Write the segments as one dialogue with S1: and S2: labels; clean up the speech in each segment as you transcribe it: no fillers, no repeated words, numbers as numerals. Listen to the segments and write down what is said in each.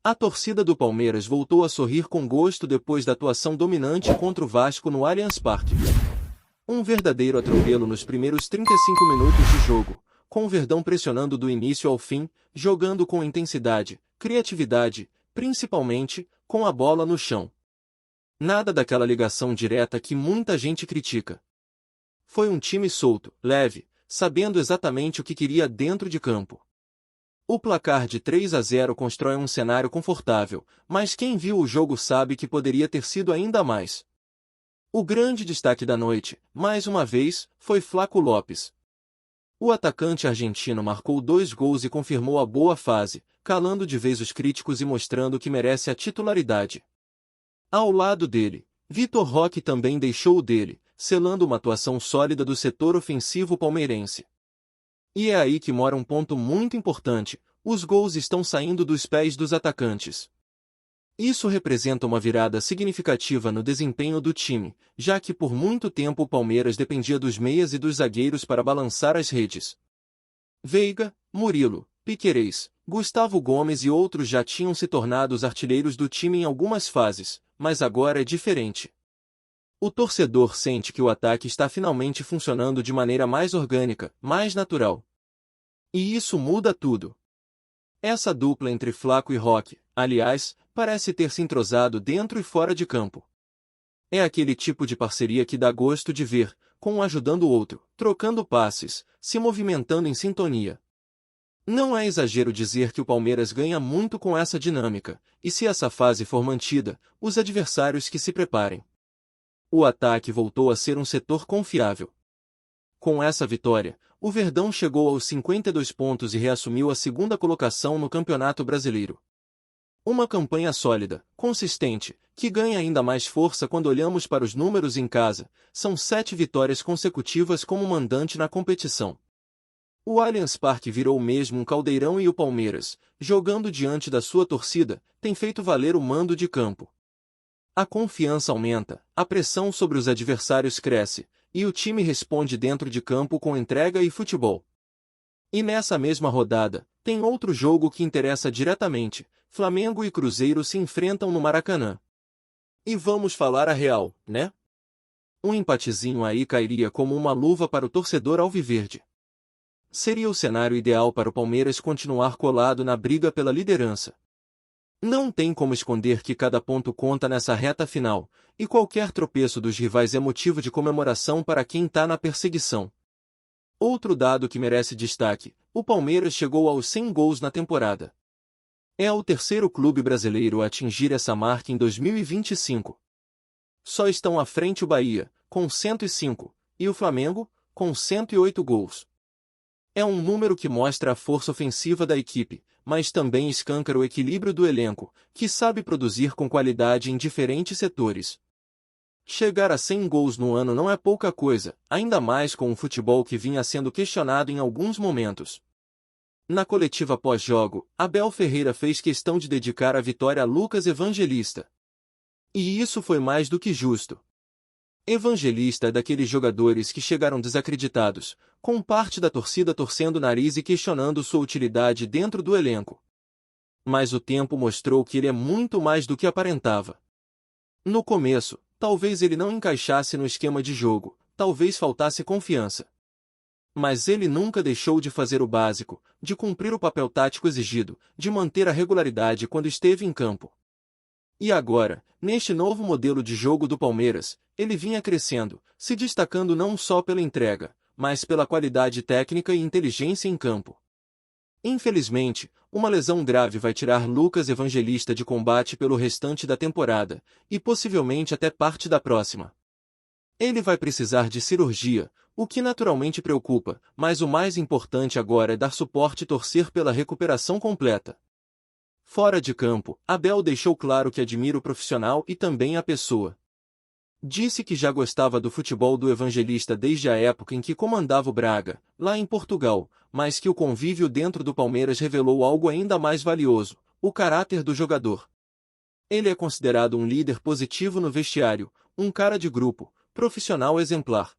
S1: A torcida do Palmeiras voltou a sorrir com gosto depois da atuação dominante contra o Vasco no Allianz Parque. Um verdadeiro atropelo nos primeiros 35 minutos de jogo, com o Verdão pressionando do início ao fim, jogando com intensidade, criatividade, principalmente, com a bola no chão. Nada daquela ligação direta que muita gente critica. Foi um time solto, leve, sabendo exatamente o que queria dentro de campo. O placar de 3-0 constrói um cenário confortável, mas quem viu o jogo sabe que poderia ter sido ainda mais. O grande destaque da noite, mais uma vez, foi Flaco Lopes. O atacante argentino marcou 2 gols e confirmou a boa fase, calando de vez os críticos e mostrando que merece a titularidade. Ao lado dele, Vitor Roque também deixou o dele, selando uma atuação sólida do setor ofensivo palmeirense. E é aí que mora um ponto muito importante: os gols estão saindo dos pés dos atacantes. Isso representa uma virada significativa no desempenho do time, já que por muito tempo o Palmeiras dependia dos meias e dos zagueiros para balançar as redes. Veiga, Murilo, Piquerez, Gustavo Gomes e outros já tinham se tornado os artilheiros do time em algumas fases, mas agora é diferente. O torcedor sente que o ataque está finalmente funcionando de maneira mais orgânica, mais natural. E isso muda tudo. Essa dupla entre Flaco e Roque, aliás, parece ter se entrosado dentro e fora de campo. É aquele tipo de parceria que dá gosto de ver, com um ajudando o outro, trocando passes, se movimentando em sintonia. Não é exagero dizer que o Palmeiras ganha muito com essa dinâmica, e se essa fase for mantida, os adversários que se preparem. O ataque voltou a ser um setor confiável. Com essa vitória, o Verdão chegou aos 52 pontos e reassumiu a segunda colocação no Campeonato Brasileiro. Uma campanha sólida, consistente, que ganha ainda mais força quando olhamos para os números em casa. São 7 vitórias consecutivas como mandante na competição. O Allianz Parque virou mesmo um caldeirão e o Palmeiras, jogando diante da sua torcida, tem feito valer o mando de campo. A confiança aumenta, a pressão sobre os adversários cresce, e o time responde dentro de campo com entrega e futebol. E nessa mesma rodada, tem outro jogo que interessa diretamente: Flamengo e Cruzeiro se enfrentam no Maracanã. E vamos falar a real, né? Um empatezinho aí cairia como uma luva para o torcedor alviverde. Seria o cenário ideal para o Palmeiras continuar colado na briga pela liderança. Não tem como esconder que cada ponto conta nessa reta final, e qualquer tropeço dos rivais é motivo de comemoração para quem está na perseguição. Outro dado que merece destaque: o Palmeiras chegou aos 100 gols na temporada. É o terceiro clube brasileiro a atingir essa marca em 2025. Só estão à frente o Bahia, com 105, e o Flamengo, com 108 gols. É um número que mostra a força ofensiva da equipe, mas também escancara o equilíbrio do elenco, que sabe produzir com qualidade em diferentes setores. Chegar a 100 gols no ano não é pouca coisa, ainda mais com um futebol que vinha sendo questionado em alguns momentos. Na coletiva pós-jogo, Abel Ferreira fez questão de dedicar a vitória a Lucas Evangelista. E isso foi mais do que justo. Evangelista é daqueles jogadores que chegaram desacreditados, com parte da torcida torcendo o nariz e questionando sua utilidade dentro do elenco. Mas o tempo mostrou que ele é muito mais do que aparentava. No começo, talvez ele não encaixasse no esquema de jogo, talvez faltasse confiança. Mas ele nunca deixou de fazer o básico, de cumprir o papel tático exigido, de manter a regularidade quando esteve em campo. E agora, neste novo modelo de jogo do Palmeiras, ele vinha crescendo, se destacando não só pela entrega, mas pela qualidade técnica e inteligência em campo. Infelizmente, uma lesão grave vai tirar Lucas Evangelista de combate pelo restante da temporada, e possivelmente até parte da próxima. Ele vai precisar de cirurgia, o que naturalmente preocupa, mas o mais importante agora é dar suporte e torcer pela recuperação completa. Fora de campo, Abel deixou claro que admira o profissional e também a pessoa. Disse que já gostava do futebol do Evangelista desde a época em que comandava o Braga, lá em Portugal, mas que o convívio dentro do Palmeiras revelou algo ainda mais valioso: o caráter do jogador. Ele é considerado um líder positivo no vestiário, um cara de grupo, profissional exemplar.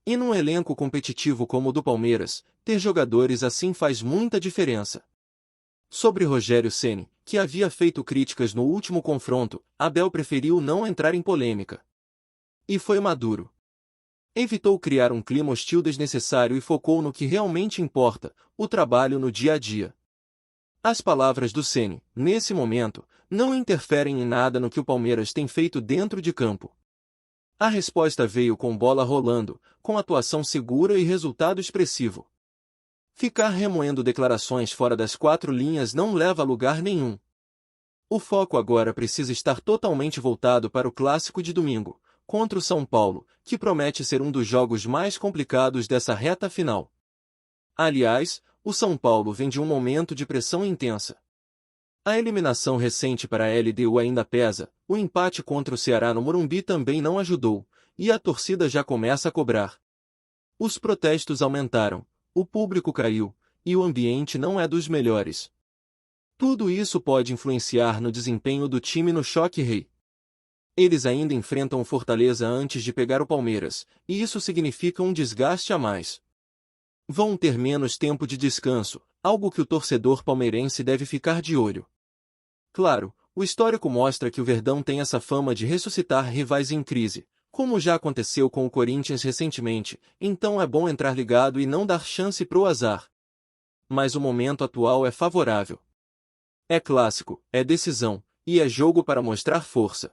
S1: E num elenco competitivo como o do Palmeiras, ter jogadores assim faz muita diferença. Sobre Rogério Ceni, que havia feito críticas no último confronto, Abel preferiu não entrar em polêmica. E foi maduro. Evitou criar um clima hostil desnecessário e focou no que realmente importa, o trabalho no dia a dia. As palavras do Ceni, nesse momento, não interferem em nada no que o Palmeiras tem feito dentro de campo. A resposta veio com bola rolando, com atuação segura e resultado expressivo. Ficar remoendo declarações fora das quatro linhas não leva a lugar nenhum. O foco agora precisa estar totalmente voltado para o clássico de domingo, contra o São Paulo, que promete ser um dos jogos mais complicados dessa reta final. Aliás, o São Paulo vem de um momento de pressão intensa. A eliminação recente para a LDU ainda pesa, o empate contra o Ceará no Morumbi também não ajudou, e a torcida já começa a cobrar. Os protestos aumentaram, o público caiu, e o ambiente não é dos melhores. Tudo isso pode influenciar no desempenho do time no Choque Rei. Eles ainda enfrentam o Fortaleza antes de pegar o Palmeiras, e isso significa um desgaste a mais. Vão ter menos tempo de descanso, algo que o torcedor palmeirense deve ficar de olho. Claro, o histórico mostra que o Verdão tem essa fama de ressuscitar rivais em crise, como já aconteceu com o Corinthians recentemente, então é bom entrar ligado e não dar chance pro azar. Mas o momento atual é favorável. É clássico, é decisão, e é jogo para mostrar força.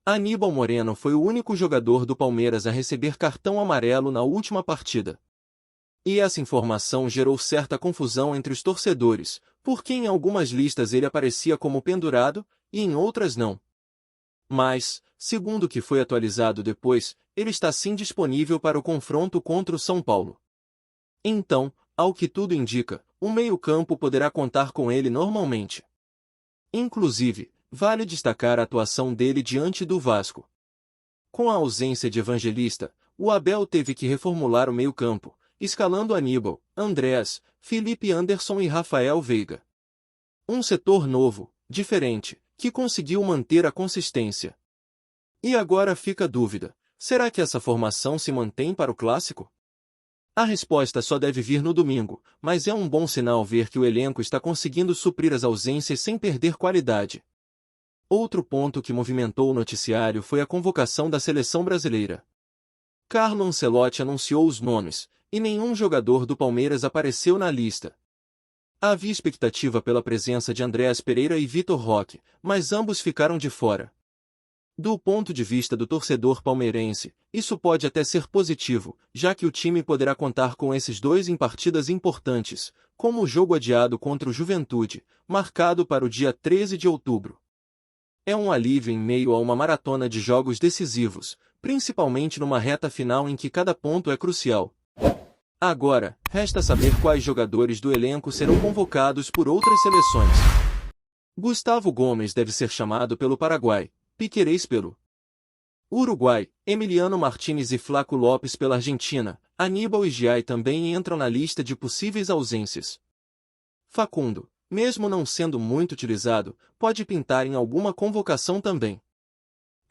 S1: Aníbal Moreno foi o único jogador do Palmeiras a receber cartão amarelo na última partida. E essa informação gerou certa confusão entre os torcedores, porque em algumas listas ele aparecia como pendurado, e em outras não. Mas, segundo o que foi atualizado depois, ele está sim disponível para o confronto contra o São Paulo. Então, ao que tudo indica, o meio-campo poderá contar com ele normalmente. Inclusive, vale destacar a atuação dele diante do Vasco. Com a ausência de Evangelista, o Abel teve que reformular o meio-campo, escalando Aníbal, Andrés, Felipe Anderson e Rafael Veiga. Um setor novo, diferente, que conseguiu manter a consistência. E agora fica a dúvida, será que essa formação se mantém para o clássico? A resposta só deve vir no domingo, mas é um bom sinal ver que o elenco está conseguindo suprir as ausências sem perder qualidade. Outro ponto que movimentou o noticiário foi a convocação da seleção brasileira. Carlo Ancelotti anunciou os nomes, e nenhum jogador do Palmeiras apareceu na lista. Havia expectativa pela presença de Andréas Pereira e Vitor Roque, mas ambos ficaram de fora. Do ponto de vista do torcedor palmeirense, isso pode até ser positivo, já que o time poderá contar com esses dois em partidas importantes, como o jogo adiado contra o Juventude, marcado para o dia 13 de outubro. É um alívio em meio a uma maratona de jogos decisivos, principalmente numa reta final em que cada ponto é crucial. Agora, resta saber quais jogadores do elenco serão convocados por outras seleções. Gustavo Gomes deve ser chamado pelo Paraguai, Piquerez pelo Uruguai, Emiliano Martínez e Flaco Lopes pela Argentina, Aníbal e Giai também entram na lista de possíveis ausências. Facundo, mesmo não sendo muito utilizado, pode pintar em alguma convocação também.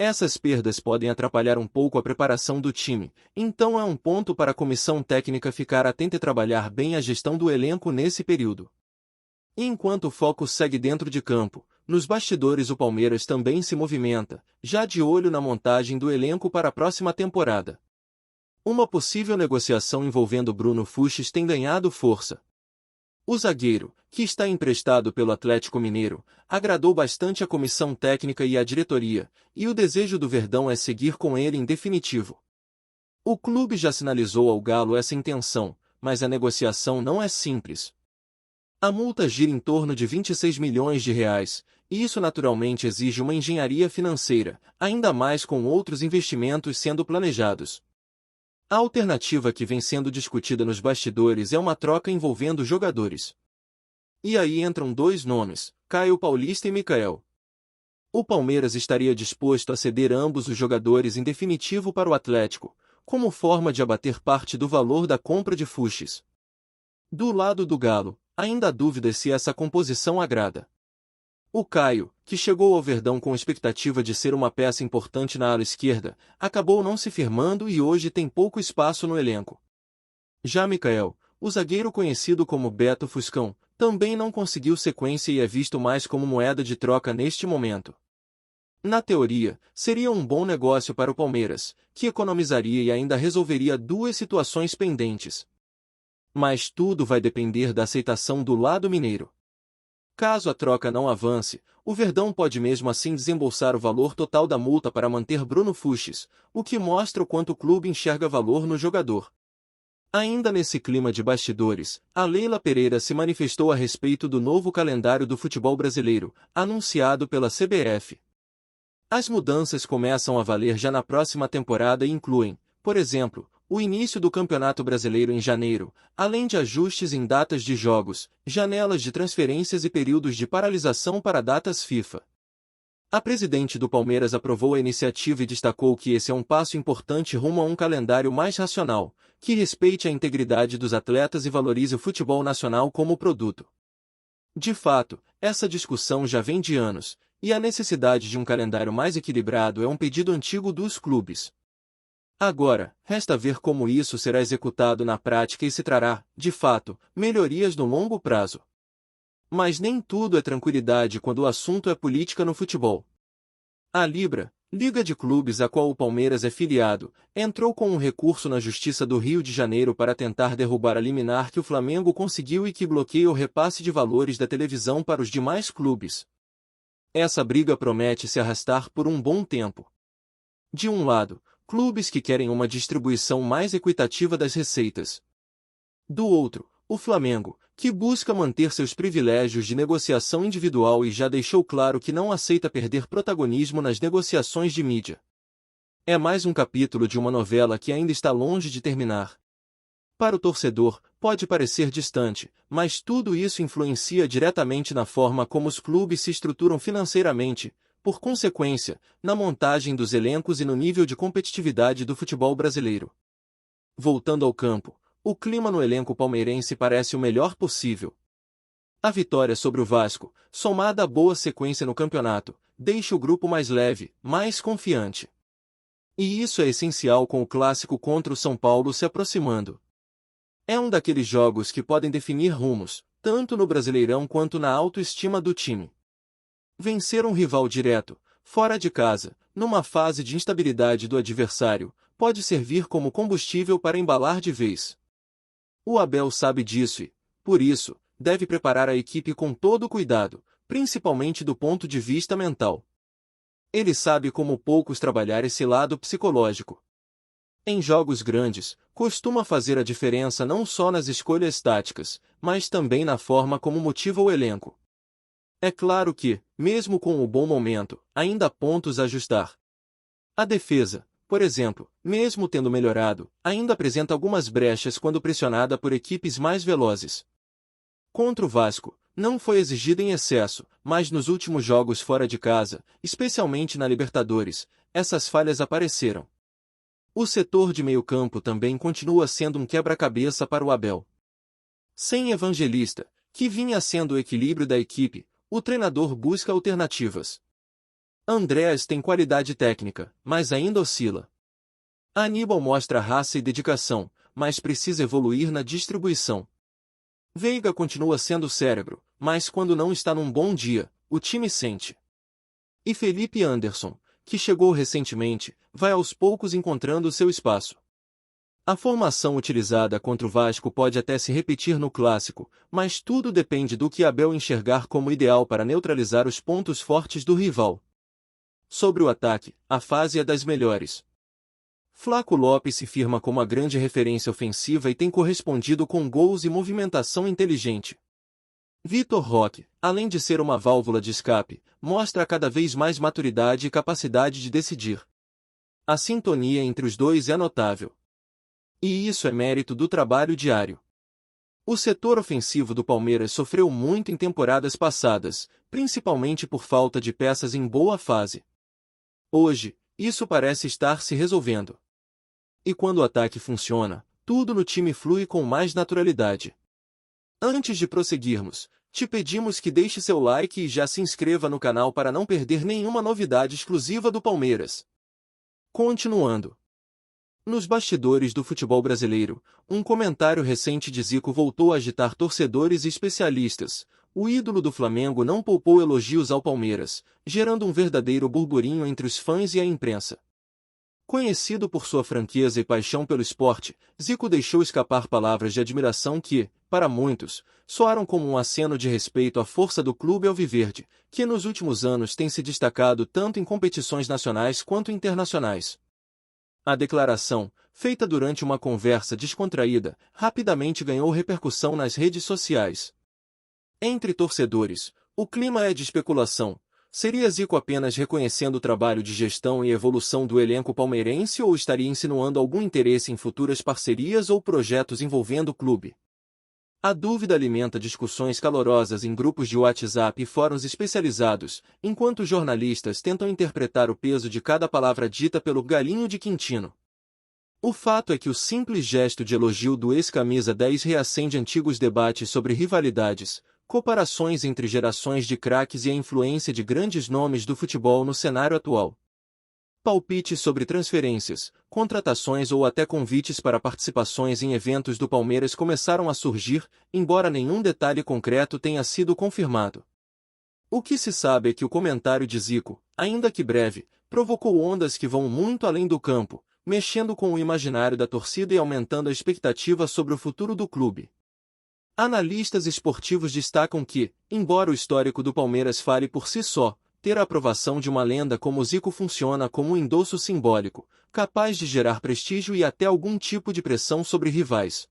S1: Essas perdas podem atrapalhar um pouco a preparação do time, então é um ponto para a comissão técnica ficar atenta e trabalhar bem a gestão do elenco nesse período. E enquanto o foco segue dentro de campo, nos bastidores o Palmeiras também se movimenta, já de olho na montagem do elenco para a próxima temporada. Uma possível negociação envolvendo Bruno Fuchs tem ganhado força. O zagueiro, que está emprestado pelo Atlético Mineiro, agradou bastante a comissão técnica e a diretoria, e o desejo do Verdão é seguir com ele em definitivo. O clube já sinalizou ao Galo essa intenção, mas a negociação não é simples. A multa gira em torno de 26 milhões de reais, e isso naturalmente exige uma engenharia financeira, ainda mais com outros investimentos sendo planejados. A alternativa que vem sendo discutida nos bastidores é uma troca envolvendo jogadores. E aí entram dois nomes, Caio Paulista e Michael. O Palmeiras estaria disposto a ceder ambos os jogadores em definitivo para o Atlético, como forma de abater parte do valor da compra de Fuchs. Do lado do Galo, ainda há dúvidas se essa composição agrada. O Caio, que chegou ao Verdão com expectativa de ser uma peça importante na ala esquerda, acabou não se firmando e hoje tem pouco espaço no elenco. Já Michael, o zagueiro conhecido como Beto Fuscão, também não conseguiu sequência e é visto mais como moeda de troca neste momento. Na teoria, seria um bom negócio para o Palmeiras, que economizaria e ainda resolveria duas situações pendentes. Mas tudo vai depender da aceitação do lado mineiro. Caso a troca não avance, o Verdão pode mesmo assim desembolsar o valor total da multa para manter Bruno Fuchs, o que mostra o quanto o clube enxerga valor no jogador. Ainda nesse clima de bastidores, a Leila Pereira se manifestou a respeito do novo calendário do futebol brasileiro, anunciado pela CBF. As mudanças começam a valer já na próxima temporada e incluem, por exemplo, o início do Campeonato Brasileiro em janeiro, além de ajustes em datas de jogos, janelas de transferências e períodos de paralisação para datas FIFA. A presidente do Palmeiras aprovou a iniciativa e destacou que esse é um passo importante rumo a um calendário mais racional, que respeite a integridade dos atletas e valorize o futebol nacional como produto. De fato, essa discussão já vem de anos, e a necessidade de um calendário mais equilibrado é um pedido antigo dos clubes. Agora, resta ver como isso será executado na prática e se trará, de fato, melhorias no longo prazo. Mas nem tudo é tranquilidade quando o assunto é política no futebol. A Libra, Liga de Clubes a qual o Palmeiras é filiado, entrou com um recurso na Justiça do Rio de Janeiro para tentar derrubar a liminar que o Flamengo conseguiu e que bloqueia o repasse de valores da televisão para os demais clubes. Essa briga promete se arrastar por um bom tempo. De um lado, clubes que querem uma distribuição mais equitativa das receitas. Do outro, o Flamengo, que busca manter seus privilégios de negociação individual e já deixou claro que não aceita perder protagonismo nas negociações de mídia. É mais um capítulo de uma novela que ainda está longe de terminar. Para o torcedor, pode parecer distante, mas tudo isso influencia diretamente na forma como os clubes se estruturam financeiramente, por consequência, na montagem dos elencos e no nível de competitividade do futebol brasileiro. Voltando ao campo, o clima no elenco palmeirense parece o melhor possível. A vitória sobre o Vasco, somada à boa sequência no campeonato, deixa o grupo mais leve, mais confiante. E isso é essencial com o clássico contra o São Paulo se aproximando. É um daqueles jogos que podem definir rumos, tanto no Brasileirão quanto na autoestima do time. Vencer um rival direto, fora de casa, numa fase de instabilidade do adversário, pode servir como combustível para embalar de vez. O Abel sabe disso e, por isso, deve preparar a equipe com todo cuidado, principalmente do ponto de vista mental. Ele sabe como poucos trabalhar esse lado psicológico. Em jogos grandes, costuma fazer a diferença não só nas escolhas táticas, mas também na forma como motiva o elenco. É claro que, mesmo com o bom momento, ainda há pontos a ajustar. A defesa, por exemplo, mesmo tendo melhorado, ainda apresenta algumas brechas quando pressionada por equipes mais velozes. Contra o Vasco, não foi exigida em excesso, mas nos últimos jogos fora de casa, especialmente na Libertadores, essas falhas apareceram. O setor de meio-campo também continua sendo um quebra-cabeça para o Abel. Sem Evangelista, que vinha sendo o equilíbrio da equipe, o treinador busca alternativas. Andréas tem qualidade técnica, mas ainda oscila. Aníbal mostra raça e dedicação, mas precisa evoluir na distribuição. Veiga continua sendo cérebro, mas quando não está num bom dia, o time sente. E Felipe Anderson, que chegou recentemente, vai aos poucos encontrando seu espaço. A formação utilizada contra o Vasco pode até se repetir no clássico, mas tudo depende do que Abel enxergar como ideal para neutralizar os pontos fortes do rival. Sobre o ataque, a fase é das melhores. Flaco Lopes se firma como a grande referência ofensiva e tem correspondido com gols e movimentação inteligente. Vitor Roque, além de ser uma válvula de escape, mostra cada vez mais maturidade e capacidade de decidir. A sintonia entre os dois é notável. E isso é mérito do trabalho diário. O setor ofensivo do Palmeiras sofreu muito em temporadas passadas, principalmente por falta de peças em boa fase. Hoje, isso parece estar se resolvendo. E quando o ataque funciona, tudo no time flui com mais naturalidade. Antes de prosseguirmos, te pedimos que deixe seu like e já se inscreva no canal para não perder nenhuma novidade exclusiva do Palmeiras. Continuando. Nos bastidores do futebol brasileiro, um comentário recente de Zico voltou a agitar torcedores e especialistas. O ídolo do Flamengo não poupou elogios ao Palmeiras, gerando um verdadeiro burburinho entre os fãs e a imprensa. Conhecido por sua franqueza e paixão pelo esporte, Zico deixou escapar palavras de admiração que, para muitos, soaram como um aceno de respeito à força do clube alviverde, que nos últimos anos tem se destacado tanto em competições nacionais quanto internacionais. A declaração, feita durante uma conversa descontraída, rapidamente ganhou repercussão nas redes sociais. Entre torcedores, o clima é de especulação. Seria Zico apenas reconhecendo o trabalho de gestão e evolução do elenco palmeirense ou estaria insinuando algum interesse em futuras parcerias ou projetos envolvendo o clube? A dúvida alimenta discussões calorosas em grupos de WhatsApp e fóruns especializados, enquanto jornalistas tentam interpretar o peso de cada palavra dita pelo Galinho de Quintino. O fato é que o simples gesto de elogio do ex-camisa 10 reacende antigos debates sobre rivalidades, comparações entre gerações de craques e a influência de grandes nomes do futebol no cenário atual. Palpites sobre transferências, contratações ou até convites para participações em eventos do Palmeiras começaram a surgir, embora nenhum detalhe concreto tenha sido confirmado. O que se sabe é que o comentário de Zico, ainda que breve, provocou ondas que vão muito além do campo, mexendo com o imaginário da torcida e aumentando a expectativa sobre o futuro do clube. Analistas esportivos destacam que, embora o histórico do Palmeiras fale por si só, ter a aprovação de uma lenda como Zico funciona como um endosso simbólico, capaz de gerar prestígio e até algum tipo de pressão sobre rivais.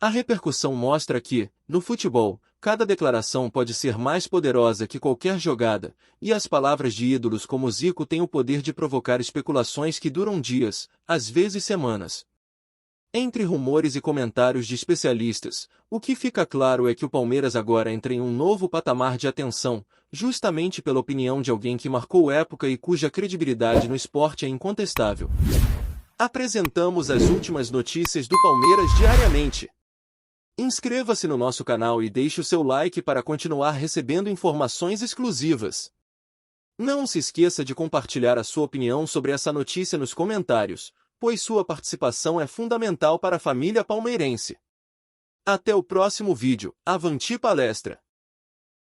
S1: A repercussão mostra que, no futebol, cada declaração pode ser mais poderosa que qualquer jogada, e as palavras de ídolos como Zico têm o poder de provocar especulações que duram dias, às vezes semanas. Entre rumores e comentários de especialistas, o que fica claro é que o Palmeiras agora entra em um novo patamar de atenção, justamente pela opinião de alguém que marcou época e cuja credibilidade no esporte é incontestável. Apresentamos as últimas notícias do Palmeiras diariamente. Inscreva-se no nosso canal e deixe o seu like para continuar recebendo informações exclusivas. Não se esqueça de compartilhar a sua opinião sobre essa notícia nos comentários, pois sua participação é fundamental para a família palmeirense. Até o próximo vídeo. Avante palestra!